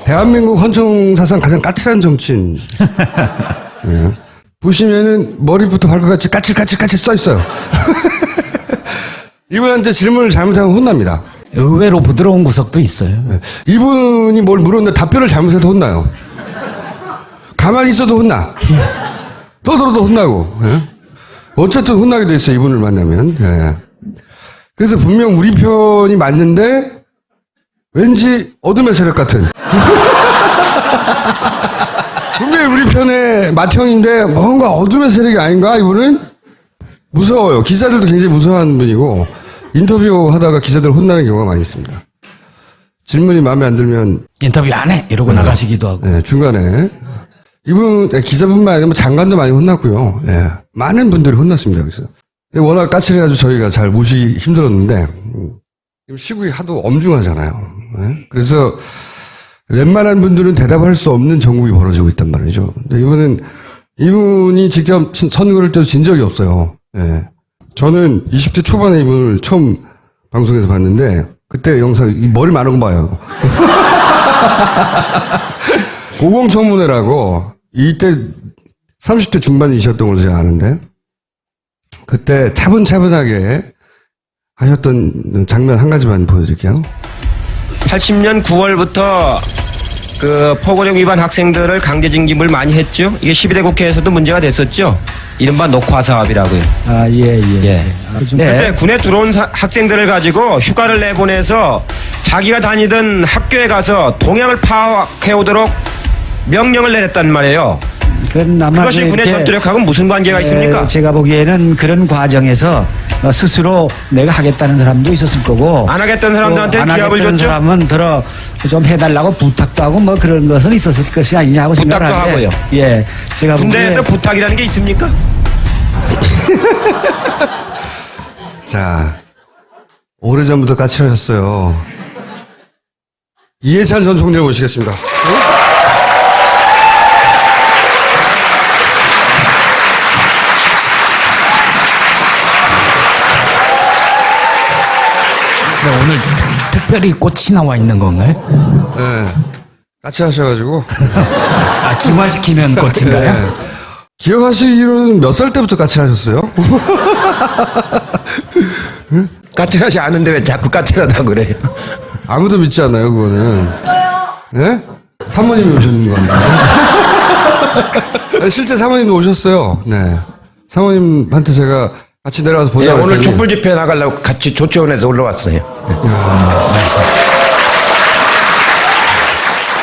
대한민국 헌정 사상 가장 까칠한 정치인. 예. 보시면은 머리부터 발끝까지 까칠까칠 써 있어요. 이분한테 질문을 잘못하면 혼납니다. 의외로 부드러운 구석도 있어요. 예. 이분이 뭘 물었는데 답변을 잘못해도 혼나요. 가만히 있어도 혼나. 떠들어도 혼나고. 예? 어쨌든 혼나게 돼 있어요. 이분을 만나면. 예. 그래서 분명 우리 편이 맞는데 왠지 어둠의 세력 같은. 분명히 우리 편의 맏형인데 뭔가 어둠의 세력이 아닌가 이분은? 무서워요. 기자들도 굉장히 무서워하는 분이고 인터뷰 하다가 기자들 혼나는 경우가 많이 있습니다. 질문이 마음에 안 들면 인터뷰 안 해! 이러고 나가시기도 하고. 네, 중간에 이분 기자뿐만 아니라 장관도 많이 혼났고요. 네, 많은 분들이 혼났습니다. 여기서 워낙 까칠해가지고 저희가 잘 모시기 힘들었는데 시국이 하도 엄중하잖아요. 네? 그래서 웬만한 분들은 대답할 수 없는 정국이 벌어지고 있단 말이죠. 근데 이분이 직접 선거를 때도 진 적이 없어요. 네. 저는 20대 초반에 이분을 처음 방송에서 봤는데 그때 영상 머리 많은 거 봐요. 고공청문회라고 이때 30대 중반이셨던 걸로 제가 아는데 그때 차분차분하게 하셨던 장면 한 가지만 보여드릴게요. 80년 9월부터 그 포고령 위반 학생들을 강제 징집을 많이 했죠. 이게 12대 국회에서도 문제가 됐었죠. 이른바 녹화 사업이라고요. 아, 예. 그래서 군에 들어온 학생들을 가지고 휴가를 내보내서 자기가 다니던 학교에 가서 동향을 파악해 오도록 명령을 내렸단 말이에요. 그것이 군의 전투력하고는 무슨 관계가 있습니까? 제가 보기에는 그런 과정에서 스스로 내가 하겠다는 사람도 있었을 거고 안 하겠다는 사람들한테 기합을 줬죠. 안 하겠다는 사람은 들어 좀 해달라고 부탁도 하고 뭐 그런 것은 있었을 것이 아니냐 하고 부탁도 생각하는데 하고요. 예, 제가 군대에서 부탁이라는 게 있습니까? 자, 오래전부터 까칠하셨어요. 이해찬 전 총장 모시겠습니다. 오늘 특별히 꽃이 나와 있는 건가요? 네. 까칠하셔가지고. 아, 중화시키는 꽃인가요? 네. 기억하시기로는 몇 살 때부터 까칠하셨어요? 까칠하지 않은데 왜 자꾸 까칠하다고 그래요? 아무도 믿지 않아요, 그거는. 예? 사모님이 오셨는 거 같아요. 실제 사모님도 오셨어요. 네. 사모님한테 제가 같이 내려가서 보자. 네, 오늘 촛불 집회 나가려고 같이 조치원에서 올라왔어요.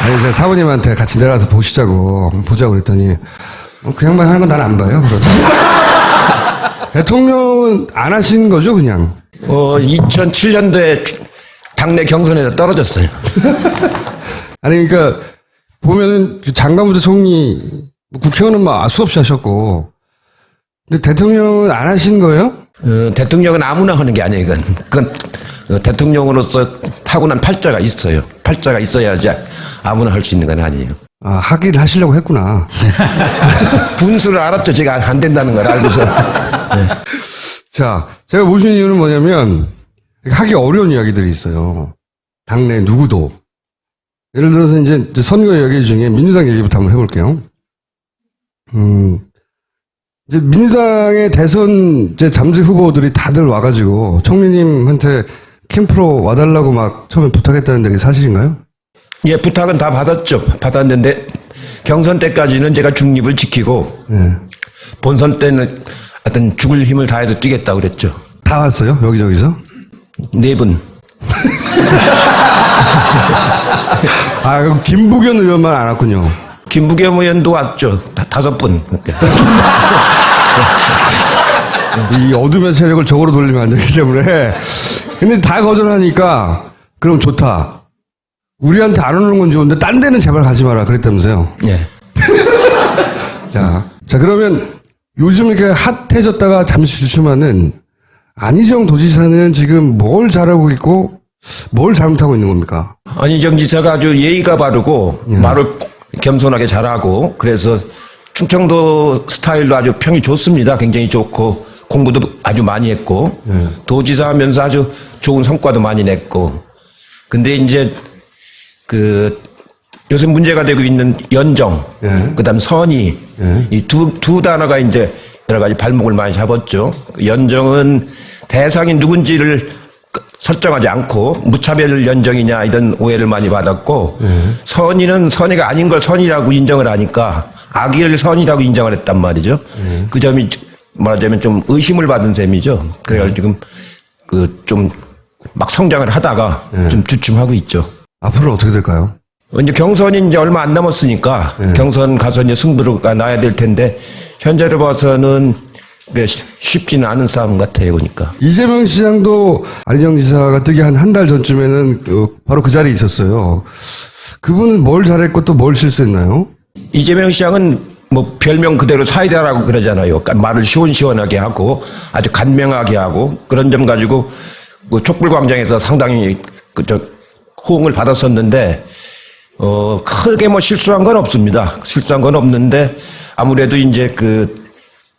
아니, 제가 사모님한테 같이 내려가서 보자고 그랬더니, 그 양반 하는 건 난 안 봐요. 대통령은 안 하신 거죠, 그냥? 2007년도에 당내 경선에서 떨어졌어요. 아니, 그러니까, 보면은, 장관부터 총리, 국회의원은 막 수없이 하셨고, 근데 대통령은 안 하신 거예요? 대통령은 아무나 하는 게 아니에요, 그건 대통령으로서 타고난 팔자가 있어요. 팔자가 있어야지 아무나 할 수 있는 건 아니에요. 아, 하기를 하시려고 했구나. 분수를 알았죠. 제가 안 된다는 걸 알고서. 네. 자, 제가 모신 이유는 뭐냐면, 하기 어려운 이야기들이 있어요. 당내 누구도. 예를 들어서 이제 선거 이야기 중에 민주당 얘기부터 한번 해볼게요. 이제 민주당의 대선 이제 잠재 후보들이 다들 와가지고 총리님한테 캠프로 와달라고 막 처음에 부탁했다는데 그게 사실인가요? 예, 부탁은 다 받았죠. 받았는데 경선 때까지는 제가 중립을 지키고 본선 때는 하여튼 죽을 힘을 다해서 뛰겠다고 그랬죠. 다 왔어요? 여기저기서? 4분. 아, 그럼 김부겸 의원만 안 왔군요. 김부겸 의원도 왔죠. 5분. 이 어둠의 세력을 적으로 돌리면 안 되기 때문에. 근데 다 거절하니까, 그럼 좋다. 우리한테 안 오는 건 좋은데, 딴 데는 제발 가지 마라. 그랬다면서요. 예. 자, 그러면 요즘 이렇게 핫해졌다가 잠시 주춤하는 안희정 도지사는 지금 뭘 잘하고 있고, 뭘 잘못하고 있는 겁니까? 안희정 지사가 아주 예의가 바르고, 말을 겸손하게 잘하고, 그래서 충청도 스타일로 아주 평이 좋습니다. 굉장히 좋고, 공부도 아주 많이 했고, 도지사 하면서 아주 좋은 성과도 많이 냈고, 근데 이제 요새 문제가 되고 있는 연정, 예. 그다음 선의, 예. 이 두 단어가 이제 여러 가지 발목을 많이 잡았죠. 연정은 대상이 누군지를 설정하지 않고 무차별 연정이냐 이런 오해를 많이 받았고, 선의는 선의가 아닌 걸 선의라고 인정을 하니까 악의를 선의라고 인정을 했단 말이죠. 그 점이 말하자면 좀 의심을 받은 셈이죠. 그래가지고 지금 그 좀 막 성장을 하다가 좀 주춤하고 있죠. 앞으로는 어떻게 될까요? 이제 경선이 이제 얼마 안 남았으니까 경선 가서 이제 승부가 나야 될 텐데 현재로 봐서는 쉽지는 않은 싸움 같아요, 보니까. 이재명 시장도 안희정 지사가 뜨기 한 달 전쯤에는 바로 그 자리에 있었어요. 그분은 뭘 잘했고 또 뭘 실수했나요? 이재명 시장은 뭐 별명 그대로 사이다라고 그러잖아요. 그러니까 말을 시원시원하게 하고 아주 간명하게 하고 그런 점 가지고 그 촛불광장에서 상당히 호응을 받았었는데 크게 뭐 실수한 건 없습니다. 실수한 건 없는데 아무래도 이제 그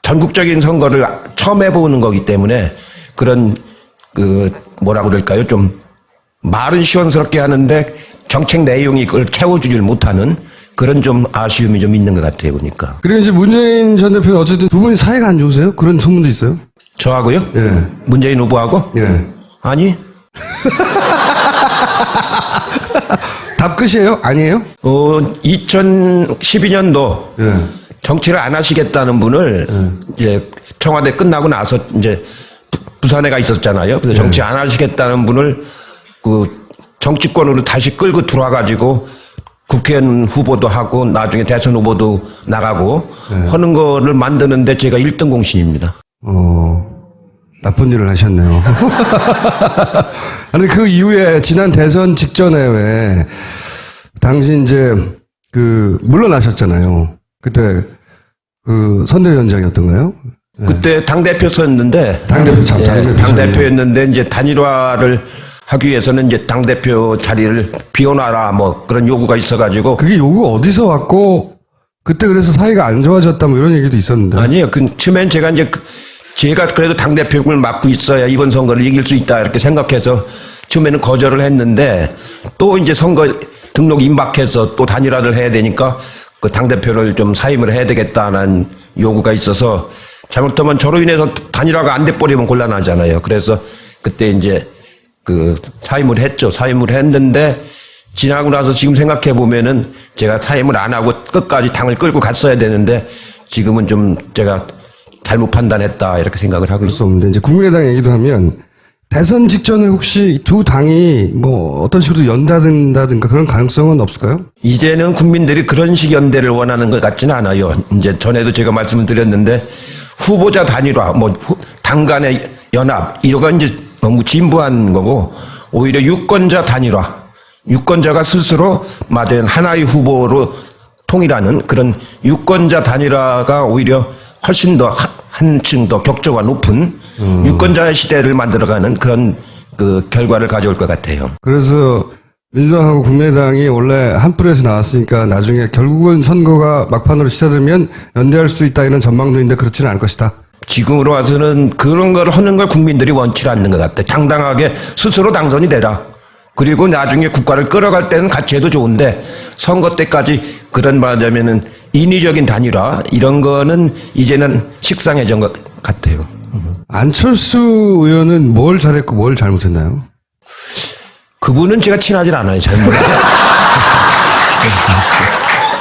전국적인 선거를 처음 해보는 거기 때문에 그런 그 뭐라고 그럴까요? 좀 말은 시원스럽게 하는데 정책 내용이 그걸 채워주질 못하는 그런 좀 아쉬움이 좀 있는 것 같아요, 보니까. 그리고 이제 문재인 전 대표는 어쨌든 두 분이 사이가 안 좋으세요? 그런 소문도 있어요? 저하고요? 예. 문재인 후보하고? 예. 아니. 답 끝이에요? 아니에요? 2012년도 예. 정치를 안 하시겠다는 분을 이제 청와대 끝나고 나서 이제 부산에 가 있었잖아요. 그래서 정치 안 하시겠다는 분을 그 정치권으로 다시 끌고 들어와가지고 국회의원 후보도 하고 나중에 대선 후보도 나가고 하는 거를 만드는데 제가 1등 공신입니다. 나쁜 일을 하셨네요. 아니, 그 이후에 지난 대선 직전에 왜, 당시 이제, 물러나셨잖아요. 그때, 선대위원장이었던가요? 그때 당대표였는데. 당대표 참, 당대표였는데 이제 단일화를 하기 위해서는 이제 당대표 자리를 비워놔라 뭐 그런 요구가 있어가지고. 그게 요구 어디서 왔고, 그때 그래서 사이가 안 좋아졌다 뭐 이런 얘기도 있었는데. 아니요. 처음엔 제가 이제 제가 그래도 당대표를 맡고 있어야 이번 선거를 이길 수 있다 이렇게 생각해서 처음에는 거절을 했는데 또 이제 선거 등록 임박해서 또 단일화를 해야 되니까 그 당대표를 좀 사임을 해야 되겠다는 요구가 있어서 잘못하면 저로 인해서 단일화가 안 돼버리면 곤란하잖아요. 그래서 그때 이제 그 사임을 했죠. 사임을 했는데 지나고 나서 지금 생각해 보면은 제가 사임을 안 하고 끝까지 당을 끌고 갔어야 되는데 지금은 좀 제가 잘못 판단했다 이렇게 생각을 하고 있습니다. 없는데 이제 국민의당 얘기도 하면 대선 직전에 혹시 두 당이 뭐 어떤 식으로 연다든가 그런 가능성은 없을까요? 이제는 국민들이 그런 식 연대를 원하는 것 같지는 않아요. 이제 전에도 제가 말씀을 드렸는데 후보자 단일화, 뭐 당 간의 연합 이런 이제 너무 진부한 거고 오히려 유권자 단일화, 유권자가 스스로 맞은 하나의 후보로 통일하는 그런 유권자 단일화가 오히려 훨씬 더 한층 더 격조가 높은 유권자의 시대를 만들어가는 그런 그 결과를 가져올 것 같아요. 그래서 민주당하고 국민의당이 원래 한 뿔에서 나왔으니까 나중에 결국은 선거가 막판으로 치닫으면 연대할 수 있다 이런 전망도 있는데 그렇지는 않을 것이다. 지금으로 와서는 그런 걸 하는 걸 국민들이 원치 않는 것 같아요. 당당하게 스스로 당선이 되라. 그리고 나중에 국가를 끌어갈 때는 같이 해도 좋은데 선거 때까지 그런 말하자면은 인위적인 단일화 이런 거는 이제는 식상해진 것 같아요. 안철수 의원은 뭘 잘했고 뭘 잘못했나요? 그분은 제가 친하진 않아요. 잘 몰라요.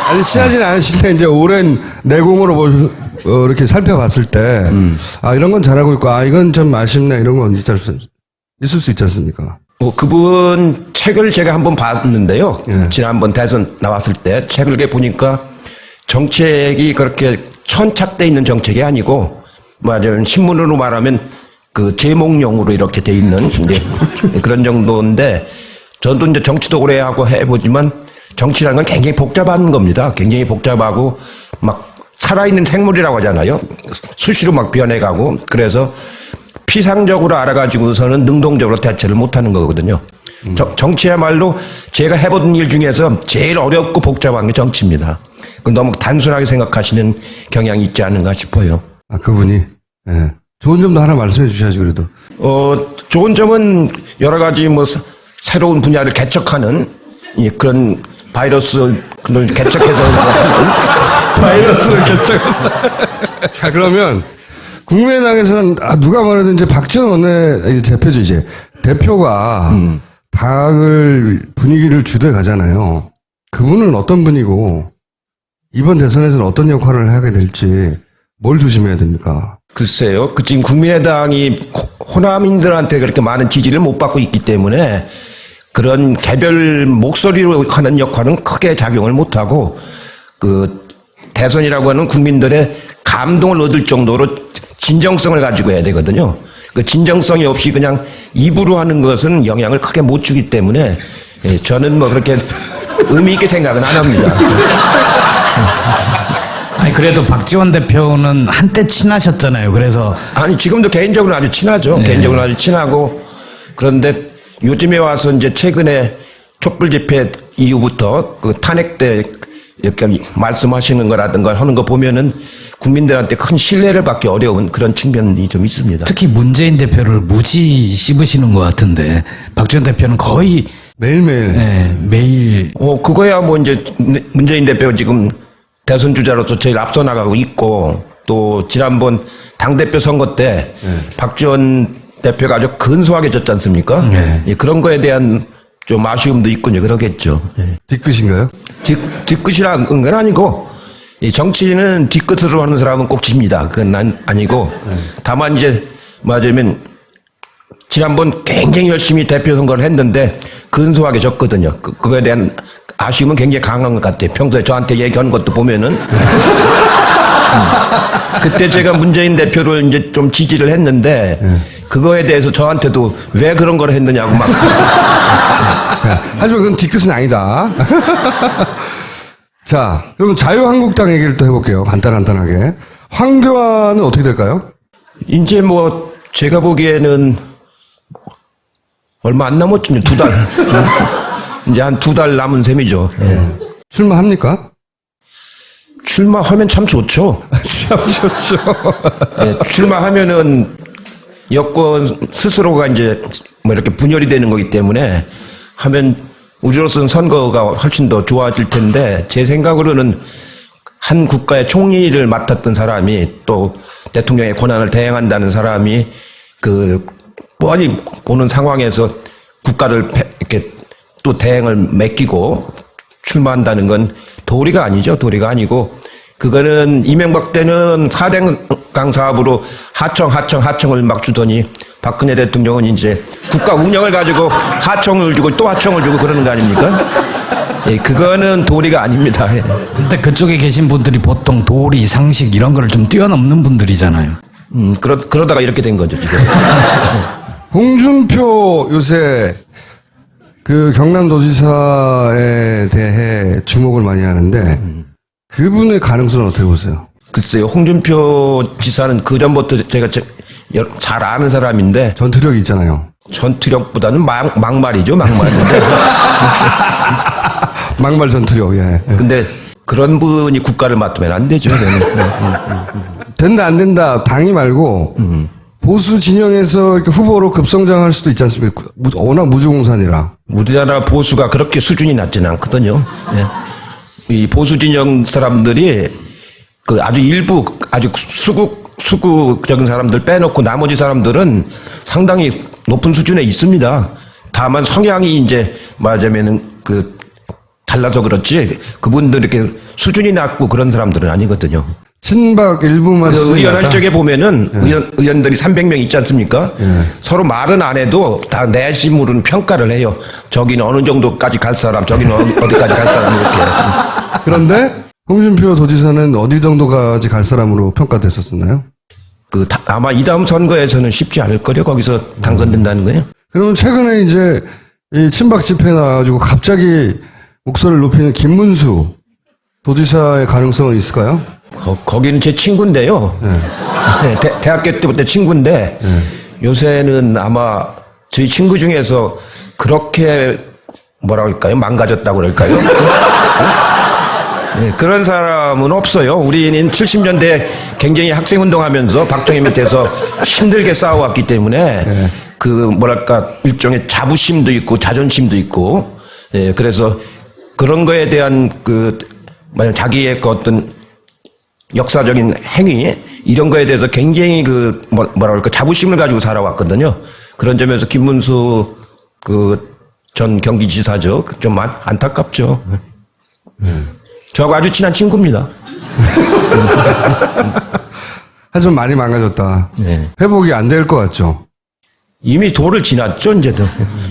아니 친하진 않으신데 이제 오랜 내공으로 이렇게 살펴봤을 때 이런 건 잘하고 있고 이건 좀 아쉽네 이런 건 있을 수 있지 않습니까? 그분 책을 제가 한번 봤는데요. 지난번 대선 나왔을 때 책을 이렇게 보니까 정책이 그렇게 천착돼 있는 정책이 아니고 맞아요. 신문으로 말하면 그 제목용으로 이렇게 돼 있는 이제 그런 정도인데 저도 이제 정치도 오래 하고 해보지만 정치라는 건 굉장히 복잡한 겁니다. 굉장히 복잡하고 막 살아있는 생물이라고 하잖아요. 수시로 막 변해가고 그래서 피상적으로 알아가지고서는 능동적으로 대처를 못하는 거거든요. 정치야말로 제가 해본 일 중에서 제일 어렵고 복잡한 게 정치입니다. 너무 단순하게 생각하시는 경향이 있지 않은가 싶어요. 그분이 예. 좋은 점도 하나 말씀해 주셔야지 그래도. 좋은 점은 여러 가지 뭐 새로운 분야를 개척하는 그런 바이러스 개척해서 바이러스를 개척. 자, 그러면 국민의당에서는 누가 말해도 이제 박지원 원내 대표죠, 이제. 대표가 당을 분위기를 주도해 가잖아요. 그분은 어떤 분이고 이번 대선에서는 어떤 역할을 하게 될지 뭘 조심해야 됩니까? 글쎄요. 그 지금 국민의당이 호남인들한테 그렇게 많은 지지를 못 받고 있기 때문에 그런 개별 목소리로 하는 역할은 크게 작용을 못하고 그 대선이라고 하는 국민들의 감동을 얻을 정도로 진정성을 가지고 해야 되거든요. 그 진정성이 없이 그냥 입으로 하는 것은 영향을 크게 못 주기 때문에 예, 저는 뭐 그렇게 의미 있게 생각은 안 합니다. 아니 그래도 박지원 대표는 한때 친하셨잖아요. 그래서 아니 지금도 개인적으로 아주 친하죠. 개인적으로 아주 친하고 그런데 요즘에 와서 이제 최근에 촛불 집회 이후부터 그 탄핵 때 이렇게 말씀하시는 거라든가 하는 거 보면은 국민들한테 큰 신뢰를 받기 어려운 그런 측면이 좀 있습니다. 특히 문재인 대표를 무지 씹으시는 것 같은데 박지원 대표는 거의 매일매일. 매일 그거야 뭐 이제 문재인 대표가 지금 대선 주자로서 제일 앞서 나가고 있고 또 지난번 당대표 선거 때 박지원 대표가 아주 근소하게 졌지 않습니까? 예, 그런 거에 대한 좀 아쉬움도 있군요. 그러겠죠. 예. 뒤끝인가요? 뒤끝이라는 건 아니고 이 정치인은 뒤끝으로 하는 사람은 꼭 집니다. 그건 아니고 다만 이제 말하자면 지난번 굉장히 열심히 대표 선거를 했는데 근소하게 졌거든요. 그거에 대한 아쉬움은 굉장히 강한 것 같아요. 평소에 저한테 얘기하는 것도 보면은 그때 제가 문재인 대표를 이제 좀 지지를 했는데 그거에 대해서 저한테도 왜 그런 걸 했느냐고 막 하지만 그건 뒤끝은 아니다. 자, 그럼 자유한국당 얘기를 또 해볼게요. 간단하게. 황교안은 어떻게 될까요? 이제 뭐 제가 보기에는 얼마 안 남았죠. 2달. 이제 한 2달 남은 셈이죠. 예. 출마합니까? 출마하면 참 좋죠. 참 좋죠. 예, 출마하면은 여권 스스로가 이제 뭐 이렇게 분열이 되는 거기 때문에 하면 우리로서는 선거가 훨씬 더 좋아질 텐데 제 생각으로는 한 국가의 총리를 맡았던 사람이 또 대통령의 권한을 대행한다는 사람이 그 뻔히 보는 상황에서 국가를 이렇게 또 대행을 맡기고 출마한다는 건 도리가 아니죠. 도리가 아니고 그거는 이명박 때는 4대강 사업으로 하청을 막 주더니 박근혜 대통령은 이제 국가 운영을 가지고 하청을 주고 또 하청을 주고 그러는 거 아닙니까? 예, 그거는 도리가 아닙니다. 예. 근데 그쪽에 계신 분들이 보통 도리, 상식 이런 거를 좀 뛰어넘는 분들이잖아요. 그러다가 이렇게 된 거죠, 지금. 홍준표 요새 그 경남도지사에 대해 주목을 많이 하는데 그분의 가능성은 어떻게 보세요? 글쎄요, 홍준표 지사는 그전부터 제가 잘 아는 사람인데 전투력이 있잖아요. 전투력보다는 막말이죠, 막말인데. 막말 전투력, 예. 근데 그런 분이 국가를 맡으면 안 되죠. 된다, 안 된다, 당이 말고, 보수 진영에서 이렇게 후보로 급성장할 수도 있지 않습니까? 워낙 무주공산이라. 우리나라 보수가 그렇게 수준이 낮지는 않거든요. 예. 이 보수 진영 사람들이 그 아주 일부 아주 수구적인 사람들 빼놓고 나머지 사람들은 상당히 높은 수준에 있습니다. 다만 성향이 이제 말하자면은 그 달라서 그렇지 그분들 이렇게 수준이 낮고 그런 사람들은 아니거든요. 친박 일부만 그 의원할 적에 보면은 의원들이 300명 있지 않습니까? 서로 말은 안 해도 다 내심으로는 평가를 해요. 저기는 어느 정도까지 갈 사람, 저기는 어디까지 갈 사람 이렇게. 그런데 홍준표 도지사는 어디 정도까지 갈 사람으로 평가됐었나요? 아마 이 다음 선거에서는 쉽지 않을 거요. 거기서 당선된다는 거예요. 그러면 최근에 이제 이 친박 집회 나와가지고 갑자기 목소리를 높이는 김문수 도지사의 가능성은 있을까요? 거기는 제 친구인데요. 네, 대학교 때부터 친구인데 요새는 아마 저희 친구 중에서 그렇게 뭐라 할까요? 망가졌다고 그럴까요? 네, 그런 사람은 없어요. 우리는 70년대 굉장히 학생운동하면서 박정희 밑에서 힘들게 싸워왔기 때문에 그 뭐랄까 일종의 자부심도 있고 자존심도 있고 그래서 그런 거에 대한 만약 자기의 그 어떤 역사적인 행위 이런 거에 대해서 굉장히 뭐라 그럴까 자부심을 가지고 살아왔거든요. 그런 점에서 김문수 전 경기지사죠. 좀 안타깝죠. 저하고 아주 친한 친구입니다. 하지만 많이 망가졌다. 네. 회복이 안 될 것 같죠. 이미 도를 지났죠, 이제도.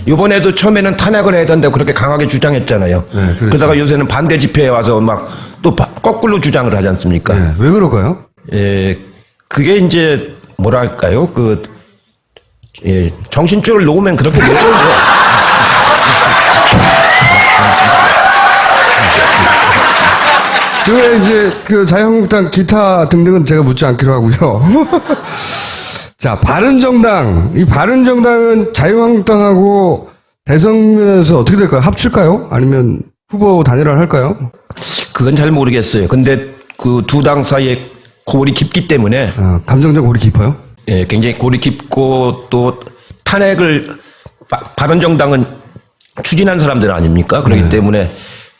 이번에도 처음에는 탄핵을 해야 된다고 그렇게 강하게 주장했잖아요. 네, 그렇죠. 그러다가 요새는 반대 집회에 와서 막 또 거꾸로 주장을 하지 않습니까? 네, 왜 그럴까요? 예, 그게 이제 뭐랄까요? 정신줄을 놓으면 그렇게 되죠. 그 이제 자유한국당 기타 등등은 제가 묻지 않기로 하고요. 자, 바른정당. 이 바른정당은 자유한국당하고 대선면에서 어떻게 될까요? 합칠까요? 아니면 후보 단일화를 할까요? 그건 잘 모르겠어요. 근데 그 두 당 사이에 골이 깊기 때문에 감정적 골이 깊어요? 예, 굉장히 골이 깊고 또 탄핵을 바른정당은 추진한 사람들 아닙니까? 그렇기 때문에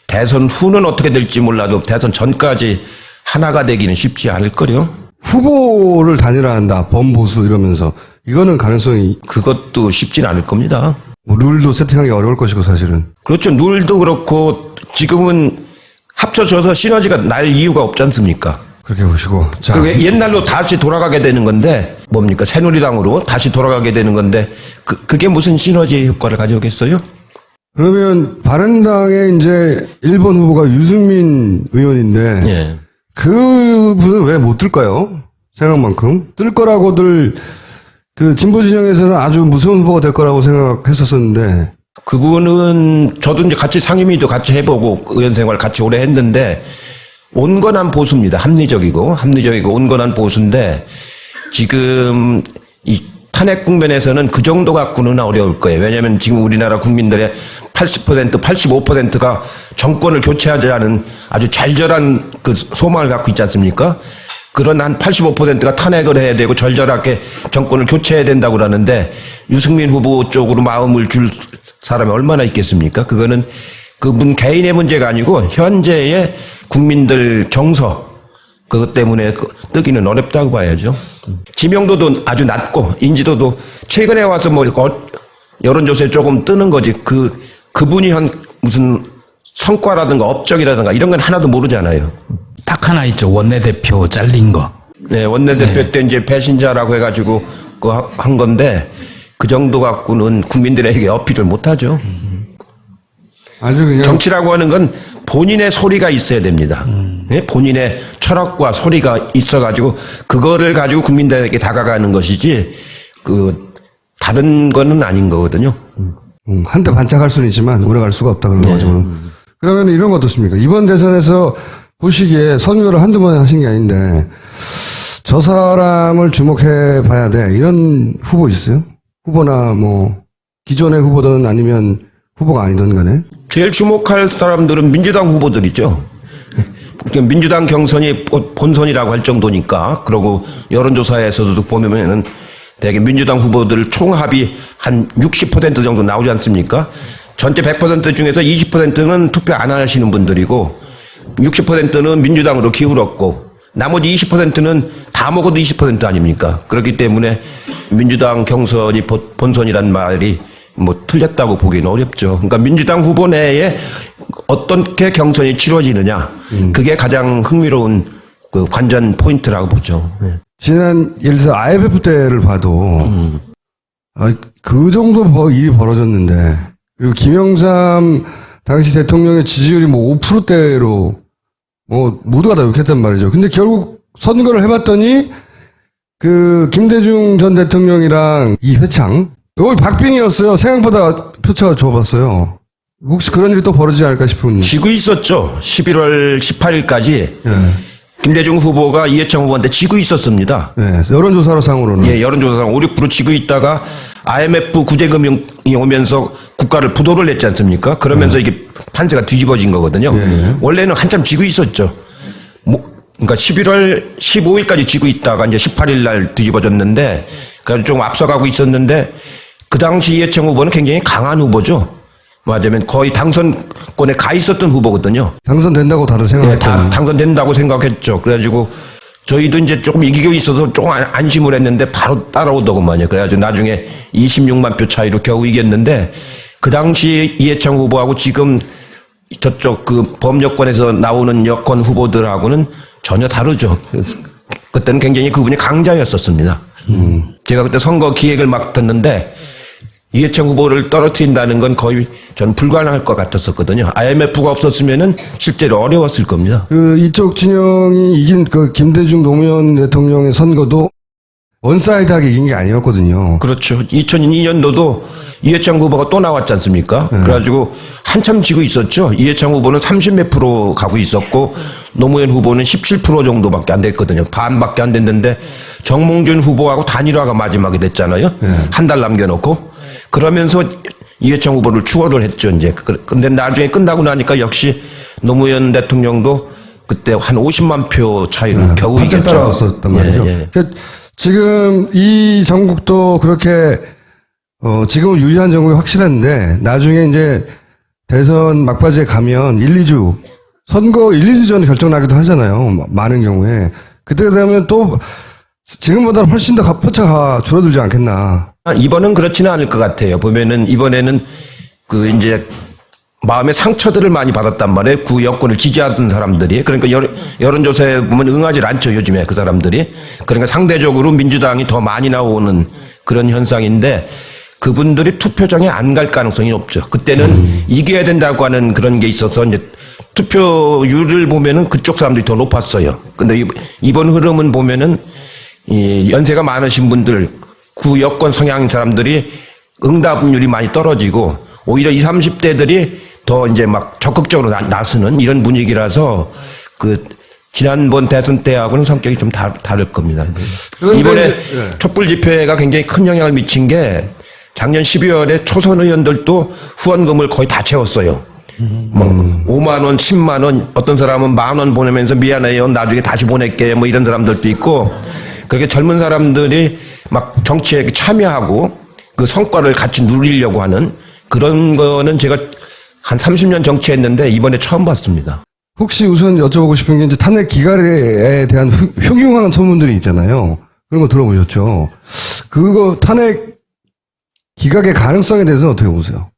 대선 후는 어떻게 될지 몰라도 대선 전까지 하나가 되기는 쉽지 않을 거요. 후보를 단일화한다. 범보수 이러면서. 이거는 가능성이 그것도 쉽진 않을 겁니다. 뭐 룰도 세팅하기 어려울 것이고 사실은. 그렇죠. 룰도 그렇고 지금은 합쳐져서 시너지가 날 이유가 없지 않습니까? 그렇게 보시고. 자, 그게 옛날로 다시 돌아가게 되는 건데 뭡니까? 새누리당으로 다시 돌아가게 되는 건데 그게 무슨 시너지 효과를 가져오겠어요? 그러면 바른당의 이제 1번 후보가 유승민 의원인데 예. 그분은 왜 못 뜰까요? 생각만큼. 뜰 거라고들 진보 진영에서는 아주 무서운 후보가 될 거라고 생각했었었는데 그분은 저도 이제 같이 상임위도 같이 해보고 의원 생활 같이 오래 했는데 온건한 보수입니다. 합리적이고 온건한 보수인데 지금 이 탄핵 국면에서는 그 정도 갖고는 어려울 거예요. 왜냐하면 지금 우리나라 국민들의 80%, 85%가 정권을 교체하지 않은 아주 절절한 소망을 갖고 있지 않습니까? 그런 한 85%가 탄핵을 해야 되고 절절하게 정권을 교체해야 된다고 그러는데 유승민 후보 쪽으로 마음을 줄 사람이 얼마나 있겠습니까? 그거는 그분 개인의 문제가 아니고 현재의 국민들 정서 그것 때문에 뜨기는 어렵다고 봐야죠. 지명도도 아주 낮고 인지도도 최근에 와서 뭐 여론조사에 조금 뜨는 거지 그분이 한 무슨 성과라든가 업적이라든가 이런 건 하나도 모르잖아요. 딱 하나 있죠. 원내대표 잘린 거. 네, 원내대표 때 이제 배신자라고 해가지고 한 건데 그 정도 갖고는 국민들에게 어필을 못하죠. 아주 그냥 정치라고 하는 건 본인의 소리가 있어야 됩니다. 네? 본인의 철학과 소리가 있어가지고 그거를 가지고 국민들에게 다가가는 것이지 다른 거는 아닌 거거든요. 한때 반짝할 수는 있지만 오래 갈 수가 없다 그런 거죠. 그러면 이런 거 어떻습니까? 이번 대선에서 보시기에 선거를 한두 번 하신 게 아닌데 저 사람을 주목해 봐야 돼. 이런 후보 있어요? 후보나 뭐 기존의 후보든 아니면 후보가 아니든 간에. 제일 주목할 사람들은 민주당 후보들이죠. 민주당 경선이 본선이라고 할 정도니까. 그리고 여론조사에서도 보면은 대개 민주당 후보들 총합이 한 60% 정도 나오지 않습니까? 전체 100% 중에서 20%는 투표 안 하시는 분들이고 60%는 민주당으로 기울었고 나머지 20%는 다 먹어도 20% 아닙니까? 그렇기 때문에 민주당 경선이 본선이란 말이 뭐 틀렸다고 보기는 어렵죠. 그러니까 민주당 후보 내에 어떻게 경선이 치러지느냐 그게 가장 흥미로운 관전 포인트라고 보죠. 네. 지난 예를 들어서 IMF 때를 봐도 그 정도 일이 벌어졌는데 그리고 김영삼 당시 대통령의 지지율이 뭐 5%대로 뭐 모두가 다 욕했단 말이죠. 근데 결국 선거를 해봤더니 김대중 전 대통령이랑 이회창 여기 박빙이었어요. 생각보다 표차가 좁았어요. 혹시 그런 일이 또 벌어지지 않을까 싶은. 지고 있었죠. 11월 18일까지 예. 김대중 후보가 이해창 후보한테 지고 있었습니다. 네, 여론조사상으로는. 예, 여론조사상 5, 6% 지고 있다가 IMF 구제금융이 오면서 국가를 부도를 냈지 않습니까? 그러면서 이게 판세가 뒤집어진 거거든요. 예. 원래는 한참 지고 있었죠. 그러니까 11월 15일까지 지고 있다가 이제 18일 날 뒤집어졌는데, 그러니까 좀 앞서가고 있었는데, 그 당시 이해창 후보는 굉장히 강한 후보죠. 맞으면 거의 당선권에 가 있었던 후보거든요. 당선된다고 다들 예, 생각했던. 다 당선된다고 생각했죠. 그래가지고 저희도 이제 조금 이기고 있어서 조금 안심을 했는데 바로 따라오더구만요. 그래가지고 나중에 26만 표 차이로 겨우 이겼는데 그 당시 이해창 후보하고 지금 저쪽 그 범여권에서 나오는 여권 후보들하고는 전혀 다르죠. 그때는 굉장히 그분이 강자였었습니다. 제가 그때 선거 기획을 맡았는데 이해창 후보를 떨어뜨린다는 건 거의 전 불가능할 것 같았었거든요. IMF가 없었으면은 실제로 어려웠을 겁니다. 그 이쪽 진영이 이긴 그 김대중 노무현 대통령의 선거도 원사이드하게 이긴 게 아니었거든요. 그렇죠. 2002년도도 이해창 후보가 또 나왔지 않습니까? 그래가지고 한참 지고 있었죠. 이해창 후보는 30몇 프로 가고 있었고 노무현 후보는 17% 정도밖에 안 됐거든요. 반밖에 안 됐는데 정몽준 후보하고 단일화가 마지막에 됐잖아요. 한 달 남겨놓고. 그러면서 이해창 후보를 추월을 했죠, 이제. 근데 나중에 끝나고 나니까 역시 노무현 대통령도 그때 한 50만 표 차이로 겨우 반짝 이겼죠. 따라왔었단 말이죠. 예, 예. 그러니까 지금 이 정국도 그렇게 지금은 유리한 정국이 확실한데 나중에 이제 대선 막바지에 가면 1, 2주 선거 1, 2주 전에 결정나기도 하잖아요. 많은 경우에 그때 되면 또 지금보다는 훨씬 더 표차가 줄어들지 않겠나. 이번은 그렇지는 않을 것 같아요. 보면은 이번에는 그 이제 마음의 상처들을 많이 받았단 말이에요. 그 여권을 지지하던 사람들이. 그러니까 여론조사에 보면 응하지 않죠, 요즘에 그 사람들이. 그러니까 상대적으로 민주당이 더 많이 나오는 그런 현상인데 그분들이 투표장에 안 갈 가능성이 없죠. 그때는 이겨야 된다고 하는 그런 게 있어서 이제 투표율을 보면은 그쪽 사람들이 더 높았어요. 근데 이번 흐름은 보면은 이 연세가 많으신 분들, 구 여권 성향인 사람들이 응답률이 많이 떨어지고 오히려 20, 30대들이 더 이제 막 적극적으로 나서는 이런 분위기라서 그 지난번 대선 때하고는 성격이 좀 다를 겁니다. 이번에 촛불 집회가 굉장히 큰 영향을 미친 게 작년 12월에 초선 의원들도 후원금을 거의 다 채웠어요. 뭐 5만 원, 10만 원, 어떤 사람은 10,000원 보내면서 미안해요, 나중에 다시 보낼게요, 뭐 이런 사람들도 있고. 그렇게 젊은 사람들이 막 정치에 참여하고 그 성과를 같이 누리려고 하는 그런 거는 제가 한 30년 정치했는데 이번에 처음 봤습니다. 혹시 우선 여쭤보고 싶은 게 이제 탄핵 기각에 대한 흉흉한 소문들이 있잖아요. 그런 거 들어보셨죠? 그거 탄핵 기각의 가능성에 대해서는 어떻게 보세요?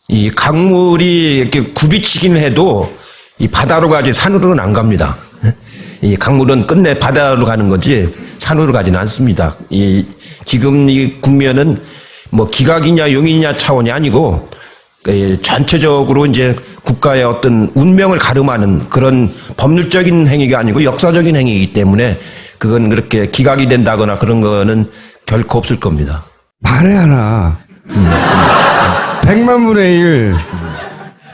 이 강물이 이렇게 굽이치기는 해도 이 바다로 가지 산으로는 안 갑니다. 이 강물은 끝내 바다로 가는 거지 산으로 가지는 않습니다. 지금 이 국면은 뭐 기각이냐 용이냐 차원이 아니고 전체적으로 이제 국가의 어떤 운명을 가름하는 그런 법률적인 행위가 아니고 역사적인 행위이기 때문에 그건 그렇게 기각이 된다거나 그런 거는 결코 없을 겁니다. 만에 하나 100만 분의 1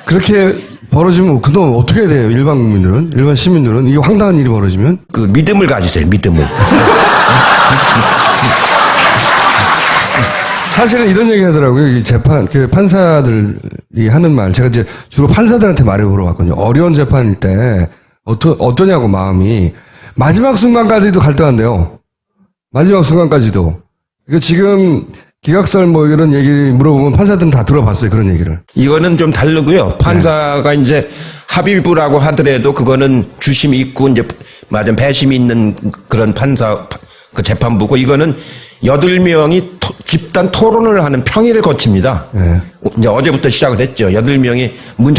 그렇게 벌어지면 그동안 어떻게 해야 돼요? 일반 국민들은? 일반 시민들은? 이게 황당한 일이 벌어지면? 그 믿음을 가지세요. 믿음을. 사실은 이런 얘기 하더라고요. 이 재판, 그 판사들이 하는 말. 제가 이제 주로 판사들한테 말을 물어봤거든요. 어려운 재판일 때, 어떠냐고 마음이. 마지막 순간까지도 갈등한대요. 마지막 순간까지도. 이거 지금 기각설 뭐 이런 얘기 물어보면 판사들은 다 들어봤어요. 그런 얘기를. 이거는 좀 다르고요. 판사가 이제 합의부라고 하더라도 그거는 주심이 있고 이제 맞은 배심이 있는 그런 판사, 그 재판부고 이거는 8명이 집단 토론을 하는 평의를 거칩니다. 네. 이제 어제부터 시작을 했죠. 8명이 문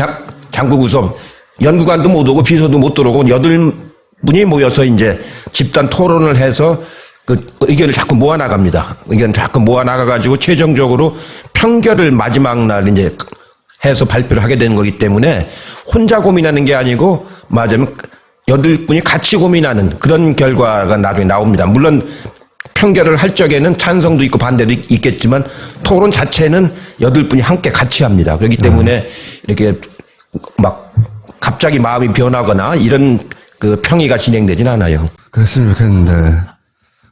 잠그고서 연구관도 못 오고 비서도 못 들어오고 8분이 모여서 이제 집단 토론을 해서 그 의견을 자꾸 모아나갑니다. 의견을 자꾸 모아나가가지고 최종적으로 평결을 마지막 날 이제 해서 발표를 하게 되는 거기 때문에 혼자 고민하는 게 아니고 맞으면 8분이 같이 고민하는 그런 결과가 나중에 나옵니다. 물론 평결을 할 적에는 찬성도 있고 반대도 있겠지만 토론 자체는 8분이 함께 같이 합니다. 그렇기 때문에 이렇게 막 갑자기 마음이 변하거나 이런 그 평의가 진행되진 않아요. 그랬으면 좋겠는데.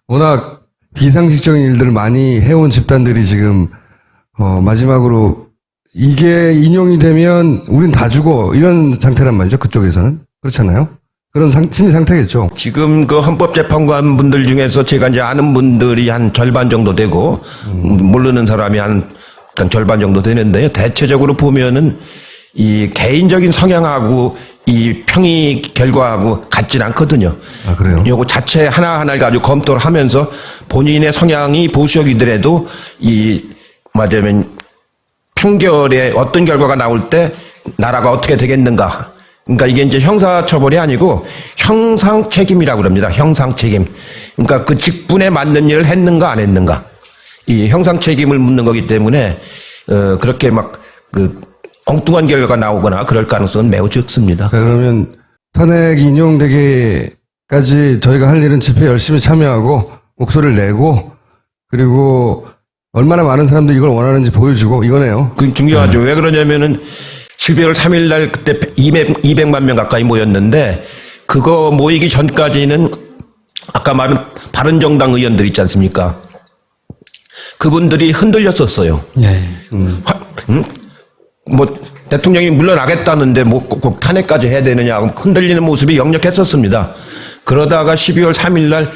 워낙 비상식적인 일들을 많이 해온 집단들이 지금, 마지막으로 이게 인용이 되면 우린 다 죽어. 이런 상태란 말이죠. 그쪽에서는. 그렇잖아요. 그런 심리 상태겠죠. 지금 그 헌법재판관 분들 중에서 제가 이제 아는 분들이 한 절반 정도 되고, 모르는 사람이 한 약간 절반 정도 되는데요. 대체적으로 보면은 이 개인적인 성향하고 이 평의 결과하고 같진 않거든요. 아, 그래요? 요거 자체 하나하나를 가지고 검토를 하면서 본인의 성향이 보수적이더라도 이 맞으면 판결에 어떤 결과가 나올 때 나라가 어떻게 되겠는가. 그러니까 이게 이제 형사처벌이 아니고 형상 책임이라고 그럽니다. 형상 책임. 그러니까 그 직분에 맞는 일을 했는가 안 했는가. 이 형상 책임을 묻는 거기 때문에 그렇게 막 그 엉뚱한 결과가 나오거나 그럴 가능성은 매우 적습니다. 자, 그러면 탄핵 인용되기까지 저희가 할 일은 집회 열심히 참여하고 목소리를 내고 그리고 얼마나 많은 사람들이 이걸 원하는지 보여주고 이거네요. 그 중요하죠. 왜 그러냐면은 12월 3일 날 그때 200만 명 가까이 모였는데 그거 모이기 전까지는 아까 말한 바른정당 의원들 있지 않습니까? 그분들이 흔들렸었어요. 예. 뭐 대통령이 물러나겠다는데 뭐 꼭 탄핵까지 해야 되느냐 흔들리는 모습이 역력했었습니다. 그러다가 12월 3일 날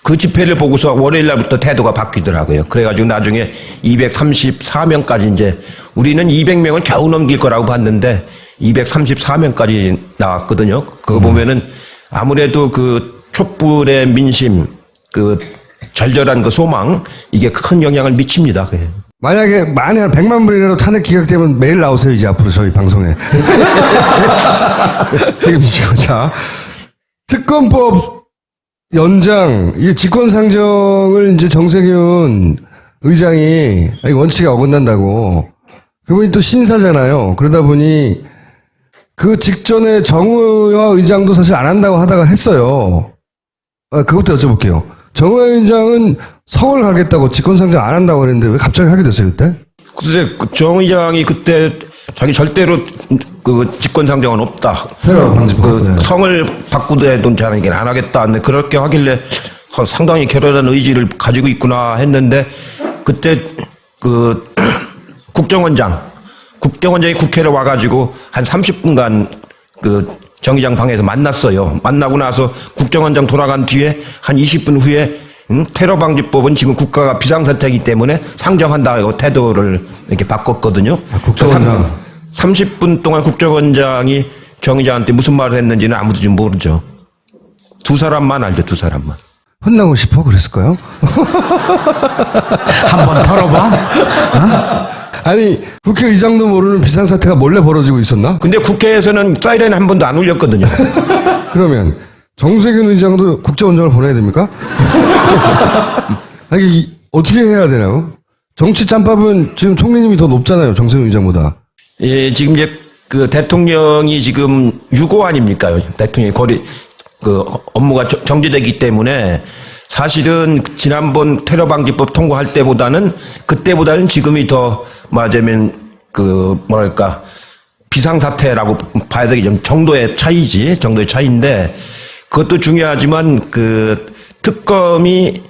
그 집회를 보고서 월요일 날부터 태도가 바뀌더라고요. 그래가지고 나중에 234명까지 이제 우리는 200명을 겨우 넘길 거라고 봤는데 234명까지 나왔거든요. 그거 보면은 아무래도 그 촛불의 민심, 그 절절한 그 소망 이게 큰 영향을 미칩니다. 만약에 만에 한 100만 분이라도 탄핵 기각되면 매일 나오세요, 이제 앞으로 저희 방송에. 책임지고. 자, 특검법 연장, 이게 직권상정을 이제 정세균 의장이 원칙에 어긋난다고. 그분이 또 신사잖아요. 그러다 보니 그 직전에 정의화 의장도 사실 안 한다고 하다가 했어요. 그것도 여쭤볼게요. 정의화 의장은 성을 가겠다고 직권상정 안 한다고 그랬는데 왜 갑자기 하게 됐어요, 그때? 글쎄, 정 의장이 그때 자기 절대로 그 직권상정은 없다. 그 성을 바꾸더라도 자기는 안 하겠다. 근데 그렇게 하길래 상당히 결연한 의지를 가지고 있구나 했는데 그때 그 국정원장이 국회를 와가지고 한 30분간 그 정 의장 방에서 만났어요. 만나고 나서 국정원장 돌아간 뒤에 한 20분 후에 테러방지법은 지금 국가가 비상사태이기 때문에 상정한다고 태도를 이렇게 바꿨거든요. 국정원장. 30분 동안 국정원장이 정 의장한테 무슨 말을 했는지는 아무도 지금 모르죠. 두 사람만 알죠, 두 사람만. 혼나고 싶어? 그랬을까요? 한번 털어봐. 아니, 국회의장도 모르는 비상사태가 몰래 벌어지고 있었나? 근데 국회에서는 사이렌 한 번도 안 울렸거든요. 그러면 정세균 의장도 국정원장을 보내야 됩니까? 아니, 어떻게 해야 되나요? 정치 짬밥은 지금 총리님이 더 높잖아요, 정세균 의장보다. 예, 지금 이제 그 대통령이 지금 유고 아닙니까? 대통령이 그 업무가 정지되기 때문에 사실은 지난번 테러방지법 통과할 그때보다는 지금이 더 맞으면 그 뭐랄까 비상사태라고 봐야 되겠죠. 정도의 차이인데 그것도 중요하지만 그 특검이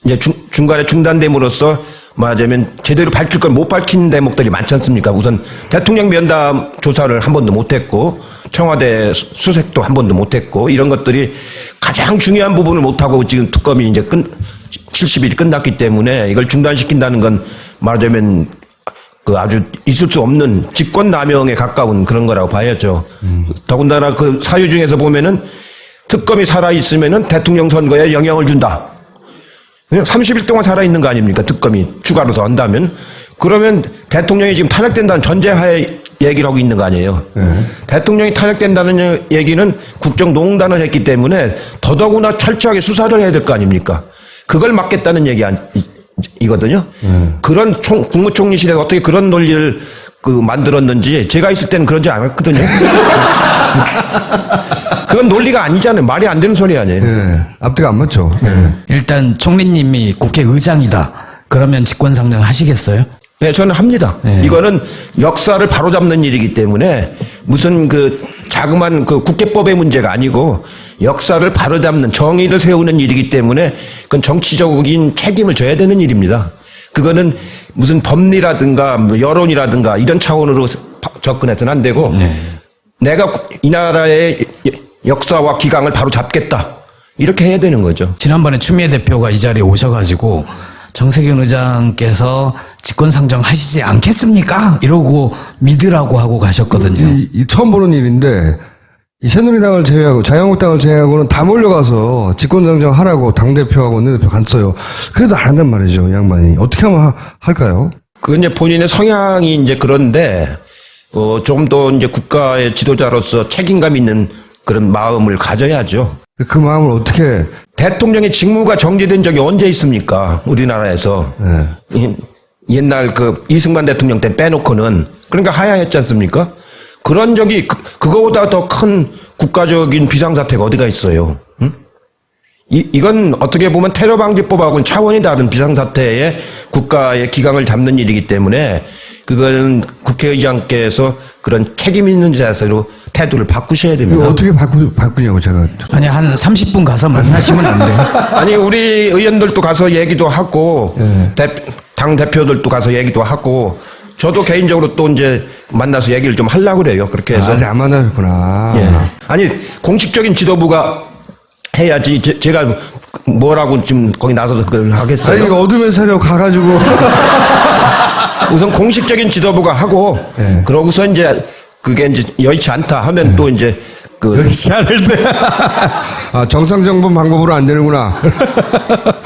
이제 중간에 중단됨으로써 말하자면 제대로 밝힐 걸 못 밝힌 대목들이 많지 않습니까? 우선 대통령 면담 조사를 한 번도 못했고 청와대 수색도 한 번도 못했고 이런 것들이 가장 중요한 부분을 못하고 지금 특검이 이제 70일이 끝났기 때문에 이걸 중단시킨다는 건 말하자면 그 아주 있을 수 없는 직권남용에 가까운 그런 거라고 봐야죠. 더군다나 그 사유 중에서 보면은 특검이 살아있으면은 대통령 선거에 영향을 준다. 30일 동안 살아있는 거 아닙니까? 특검이 추가로 더 한다면. 그러면 대통령이 지금 탄핵된다는 전제하에 얘기를 하고 있는 거 아니에요. 대통령이 탄핵된다는 얘기는 국정농단을 했기 때문에 더더구나 철저하게 수사를 해야 될 거 아닙니까? 그걸 막겠다는 얘기이거든요. 그런 국무총리실에서 어떻게 그런 논리를 만들었는지 제가 있을 때는 그런지 않았거든요. 그건 논리가 아니잖아요. 말이 안 되는 소리 아니에요. 네, 앞뒤가 안 맞죠. 네. 일단 총리님이 국회의장이다. 그러면 직권상정 하시겠어요? 네, 저는 합니다. 네. 이거는 역사를 바로잡는 일이기 때문에 무슨 그 자그만 그 국회법의 문제가 아니고 역사를 바로잡는 정의를 세우는 일이기 때문에 그건 정치적인 책임을 져야 되는 일입니다. 그거는 무슨 법리라든가 여론이라든가 이런 차원으로 접근해서는 안 되고 내가 이 나라의 역사와 기강을 바로 잡겠다. 이렇게 해야 되는 거죠. 지난번에 추미애 대표가 이 자리에 오셔가지고 정세균 의장께서 직권상정 하시지 않겠습니까? 이러고 믿으라고 하고 가셨거든요. 이 처음 보는 일인데 이 새누리당을 제외하고 자유한국당을 제외하고는 다 몰려가서 직권상정 하라고 당대표하고 원내대표 갔어요. 그래도 안 한단 말이죠, 이 양반이. 어떻게 하면 할까요? 그 이제 본인의 성향이 이제 그런데 좀 더 이제 국가의 지도자로서 책임감 있는 그런 마음을 가져야죠. 그 마음을 어떻게 대통령의 직무가 정지된 적이 언제 있습니까? 우리나라에서. 옛날 그 이승만 대통령 때 빼놓고는. 그러니까 하야했지 않습니까? 그런 적이 그거보다 더 큰 국가적인 비상사태가 어디가 있어요? 응? 이건 어떻게 보면 테러방지법하고는 차원이 다른 비상사태에 국가의 기강을 잡는 일이기 때문에 그건 국회의장께서 그런 책임 있는 자세로 태도를 바꾸셔야 이거 됩니다. 어떻게 바꾸냐고 제가. 아니 한 30분 가서 만나시면 안 돼요? 아니 우리 의원들도 가서 얘기도 하고 당 대표들도 가서 얘기도 하고 저도 개인적으로 또 이제 만나서 얘기를 좀 하려고 그래요. 그렇게 해서 아직 안 만나셨구나. 예. 아니 공식적인 지도부가 해야지 제가 뭐라고 지금 거기 나서서 그걸 하겠어요. 아니 이거 어둠의 세력 가가지고 우선 공식적인 지도부가 하고 예. 그러고서 이제 그게 이제 여의치 않다 하면 또 이제 그 시작할 때. 아, 정상정본 방법으로 안 되는구나.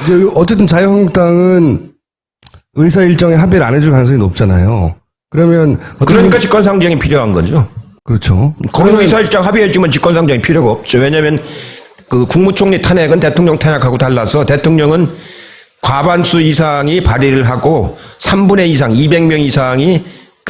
이제 어쨌든 자유한국당은 의사 일정에 합의를 안 해줄 가능성이 높잖아요. 그러면 그러니까 직권상정이 필요한 거죠. 그렇죠. 거기서 의사일정 합의해주면 직권상정이 필요가 없죠. 왜냐하면 그 국무총리 탄핵은 대통령 탄핵하고 달라서 대통령은 과반수 이상이 발의를 하고 3분의 2 이상, 200명 이상이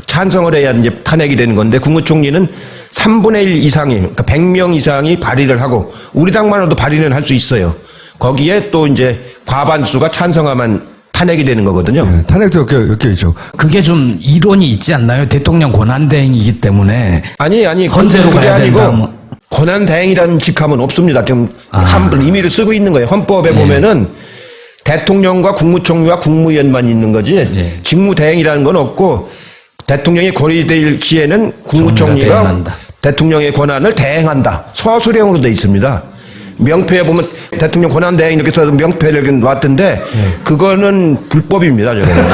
찬성을 해야 이제 탄핵이 되는 건데 국무총리는 3분의 1 이상이, 그러니까 100명 이상이 발의를 하고 우리 당만으로도 발의는 할 수 있어요. 거기에 또 이제 과반수가 찬성하면 탄핵이 되는 거거든요. 네, 탄핵도 엮여 있죠. 그게 좀 이론이 있지 않나요? 대통령 권한대행이기 때문에 아니 헌재로 그게 가야 아니고 된다. 뭐. 권한대행이라는 직함은 없습니다. 지금 임의를 쓰고 있는 거예요. 헌법에 보면은 대통령과 국무총리와 국무위원만 있는 거지 직무대행이라는 건 없고 대통령이 권위될 시에는 국무총리가 대행한다. 대통령의 권한을 대행한다. 서술형으로 되어 있습니다. 명패에 보면 대통령 권한대행 이렇게 써서 명패를 이렇게 놨던데 그거는 불법입니다. 저거는.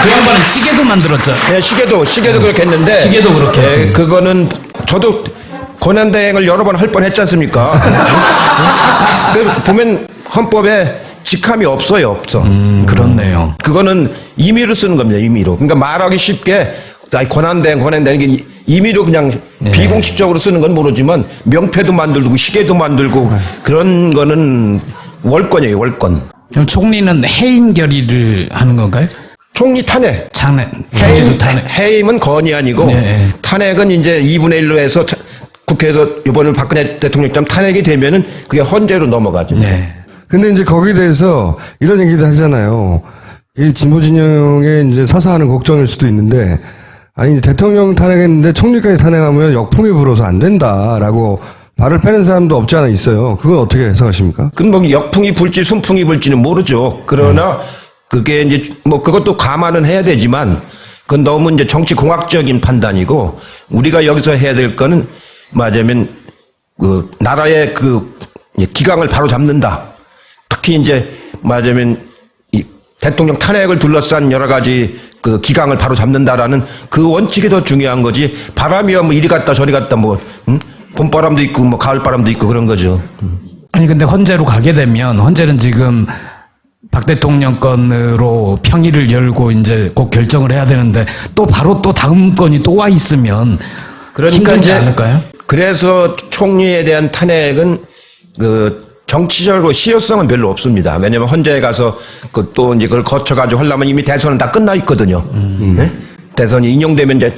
그 양반은 시계도 만들었죠. 네, 시계도 그렇게 했는데 시계도 그렇게 했대요. 그거는 저도 권한대행을 여러 번 할 뻔했지 않습니까? 그 보면 헌법에 직함이 없어요, 없어. 그렇네요. 그거는 임의로 쓰는 겁니다, 임의로. 그러니까 말하기 쉽게 권한대행 이게 임의로 그냥 비공식적으로 쓰는 건 모르지만 명패도 만들고 시계도 만들고 그런 거는 월권이에요, 월권. 그럼 총리는 해임 결의를 하는 건가요? 총리 탄핵. 총리도 탄핵. 해임은 건이 아니고 네. 탄핵은 이제 2분의 1로 해서 국회에서 이번에 박근혜 대통령처럼 탄핵이 되면은 그게 헌재로 넘어가죠. 네. 근데 이제 거기에 대해서 이런 얘기도 하잖아요. 이 진보 진영의 이제 사사하는 걱정일 수도 있는데, 아니, 이제 대통령 탄핵했는데 총리까지 탄핵하면 역풍이 불어서 안 된다라고 발을 빼는 사람도 없지 않아 있어요. 그건 어떻게 해석하십니까? 그럼 뭐 역풍이 불지 순풍이 불지는 모르죠. 그러나 그게 이제 뭐 그것도 감안은 해야 되지만 그건 너무 이제 정치 공학적인 판단이고 우리가 여기서 해야 될 거는 맞으면 그 나라의 그 기강을 바로 잡는다. 특히 이제 맞으면 이 대통령 탄핵을 둘러싼 여러 가지 그 기강을 바로 잡는다라는 그 원칙이 더 중요한 거지. 바람이야 뭐 이리 갔다 저리 갔다 뭐 봄바람도 있고 뭐 가을바람도 있고 그런 거죠. 아니 근데 헌재로 가게 되면 헌재는 지금 박 대통령 건으로 평의를 열고 이제 꼭 결정을 해야 되는데 또 바로 또 다음 건이 또 와 있으면 힘들지 않을까요? 그래서 총리에 대한 탄핵은 그 정치적으로 실효성은 별로 없습니다. 왜냐하면 헌재에 가서 그 또 이제 그걸 거쳐가지고 하려면 이미 대선은 다 끝나 있거든요. 네? 대선이 인용되면 이제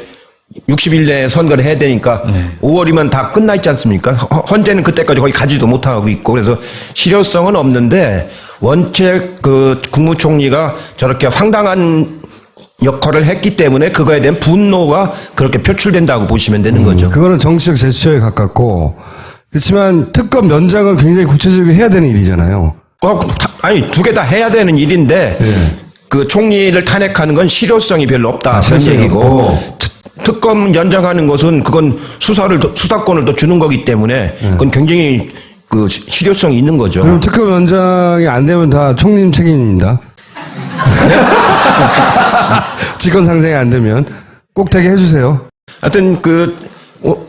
60일 내에 선거를 해야 되니까 5월이면 다 끝나 있지 않습니까? 헌재는 그때까지 거의 가지도 못하고 있고 그래서 실효성은 없는데 원체 그 국무총리가 저렇게 황당한 역할을 했기 때문에 그거에 대한 분노가 그렇게 표출된다고 보시면 되는 거죠. 그거는 정치적 제스처에 가깝고, 그렇지만 특검 연장은 굉장히 구체적으로 해야 되는 일이잖아요. 아니 두 개 다 해야 되는 일인데 그 총리를 탄핵하는 건 실효성이 별로 없다 그런 실효성이 얘기고 없고. 특검 연장하는 것은 그건 수사권을 더 주는 거기 때문에 그건 굉장히 그 실효성이 있는 거죠. 그럼 특검원장이 안 되면 다 총님 책임입니다. 직권 상정이 안 되면 꼭 되게 해주세요. 하여튼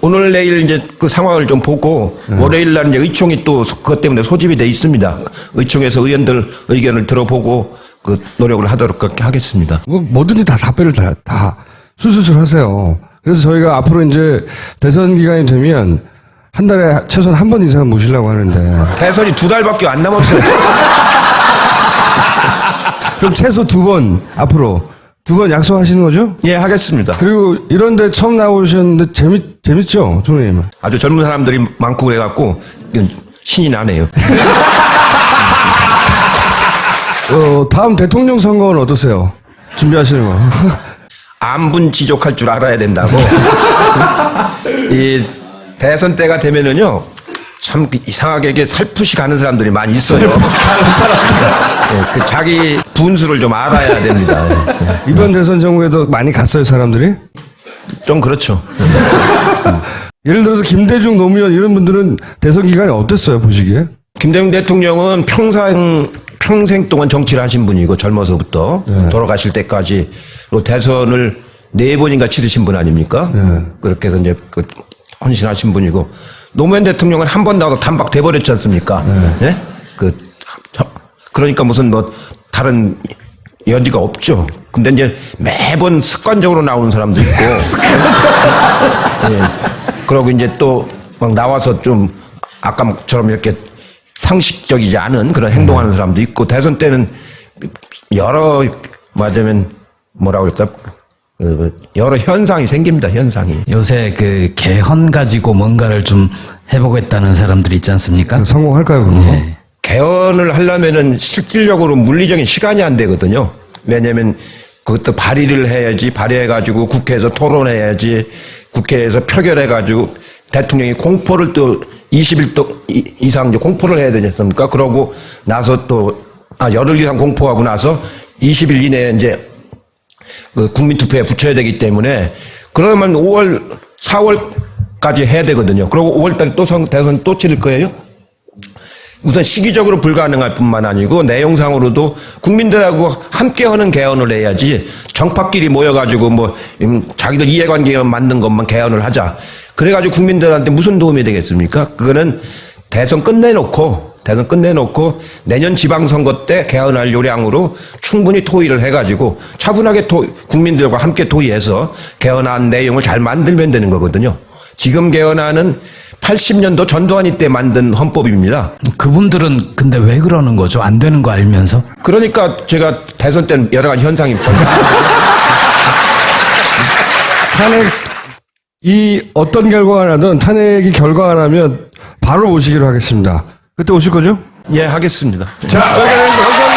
오늘 내일 이제 그 상황을 좀 보고 월요일 날 이제 의총이 또 그것 때문에 소집이 돼 있습니다. 의총에서 의원들 의견을 들어보고 그 노력을 하도록 그렇게 하겠습니다. 뭐든지 다 답변을 다 술술술 하세요. 그래서 저희가 앞으로 이제 대선 기간이 되면 한 달에 최소한 한 번 이상은 모시려고 하는데 대선이 2달밖에 안 남았어요. 그럼 최소 2번 앞으로 2번 약속하시는 거죠? 예, 하겠습니다. 그리고 이런데 처음 나오셨는데 재밌죠, 총님? 아주 젊은 사람들이 많고 그래갖고 신이 나네요. 다음 대통령 선거는 어떠세요? 준비하시는 거? 안분 지족할 줄 알아야 된다고. 이 대선 때가 되면은요, 참 이상하게 이게 살풋이 가는 사람들이 많이 있어요. 살풋이 가는 사람들. 예, 그 자기 분수를 좀 알아야 됩니다. 예. 이번 대선 정부에도 많이 갔어요, 사람들이? 좀 그렇죠. 예를 들어서 김대중 노무현 이런 분들은 대선 기간이 어땠어요, 보시기에? 김대중 대통령은 평생 동안 정치를 하신 분이고 젊어서부터 돌아가실 때까지 또 대선을 4번인가 치르신 분 아닙니까? 그렇게 해서 이제 헌신하신 분이고 노무현 대통령은 한 번 나와도 단박 돼버렸지 않습니까? 예? 그러니까 무슨 뭐 다른 여지가 없죠. 근데 이제 매번 습관적으로 나오는 사람도 있고. 예. 그러고 이제 또 막 나와서 좀 아까처럼 이렇게 상식적이지 않은 그런 행동하는 사람도 있고 대선 때는 여러 말하자면 뭐라고 할까 여러 현상이 생깁니다. 현상이. 요새 그 개헌 가지고 뭔가를 좀 해보겠다는 사람들이 있지 않습니까? 성공할까요, 그럼? 네. 개헌을 하려면은 실질적으로 물리적인 시간이 안 되거든요. 왜냐하면 그것도 발의를 해야지 발의해가지고 국회에서 토론해야지 국회에서 표결해가지고 대통령이 공포를 또 20일 이상 이제 공포를 해야 되지 않습니까? 그러고 나서 또 열흘 이상 공포하고 나서 20일 이내에 이제 그 국민투표에 붙여야 되기 때문에 그러면 5월, 4월까지 해야 되거든요. 그리고 5월달에 또 대선 또 치를 거예요? 우선 시기적으로 불가능할 뿐만 아니고 내용상으로도 국민들하고 함께 하는 개헌을 해야지 정파끼리 모여가지고 뭐 자기들 이해관계 만든 것만 개헌을 하자. 그래가지고 국민들한테 무슨 도움이 되겠습니까? 그거는 대선 끝내놓고 내년 지방선거 때 개헌할 요량으로 충분히 토의를 해가지고 차분하게 국민들과 함께 토의해서 개헌안 내용을 잘 만들면 되는 거거든요. 지금 개헌안은 80년도 전두환이 때 만든 헌법입니다. 그분들은 근데 왜 그러는 거죠? 안 되는 거 알면서? 그러니까 제가 대선 때는 여러 가지 현상이 탄핵, 어떤 결과가 나든 탄핵이 결과가 나면 바로 오시기로 하겠습니다. 그때 오실 거죠? 예, 하겠습니다. 자, 감사합니다.